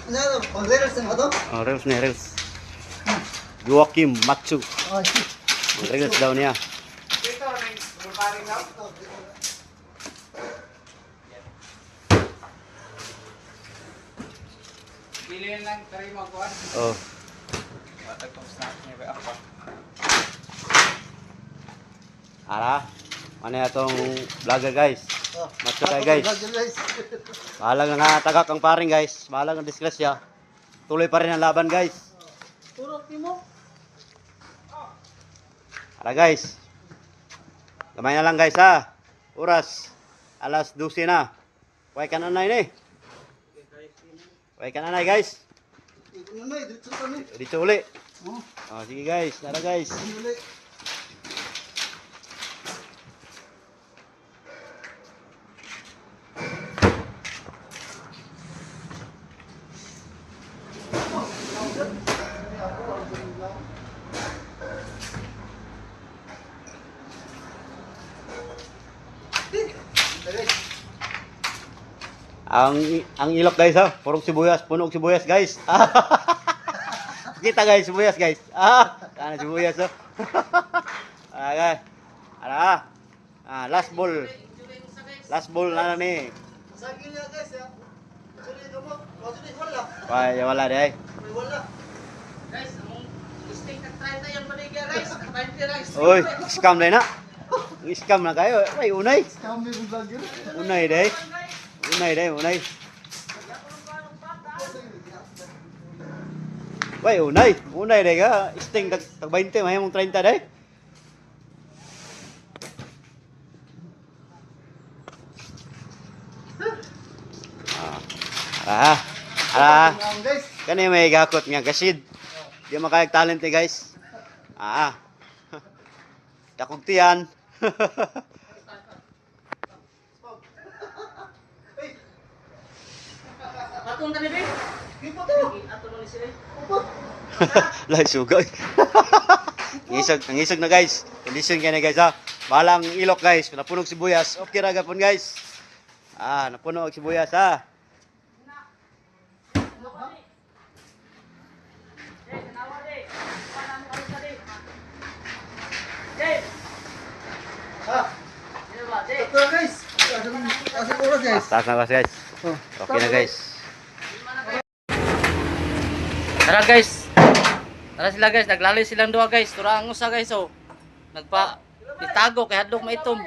Oh, reels nih, reels. Joakim Matsu. Reels daw niya. Piliin lang, tari mo ko. Oh. Ara, mana itong vlogger guys? Matsu tayo guys. Bahala nga tagak ang paring guys. Bahala nga disgrasya. Tuloy pa rin ang laban guys. Ara guys. Gamay na lang guys ha. Oras. Alas 12 na. Huwag ka na na ini. Huwag ka na na guys. Dito uli. Oh, sige guys. Tara guys. Ang ilok guys ha, purong sibuyas, puno og sibuyas guys. Kita guys, sibuyas guys. Kana sibuyas oh. Guys. Ara. Last ball. Last ball na ni. Saging niya guys ya. Suli ka mo. Wala. Wala, wala dai. Wala. Guys, among steak na try tayo maligya guys. 20 rice. Oy, scam dai na. Scam na kayo. Ay, unay. Kami vlogger. Unay dai. Unay dai, unay. Wai, unay. Unay dai ka. Sting tag 20, may mong 30 dai. Guys. Kani may gakot nga kasid. Di makayag talent eh guys. Takugtian. Atong tani be. Ipo to. Atong ni sila. Upot. Lai sugay. Ngisog na guys. Condition kaya na guys ha. Balang ilok guys. Napunog sibuyas. Okay ra gapon guys. Napuno og sibuyas ha. Ito guys. Asal oras guys. Taas na guys. Okay na guys. Tara guys. Tara sila guys. Naglalay silang duha guys. Tura ang usa guys oh. Itago kay hadlok maitom.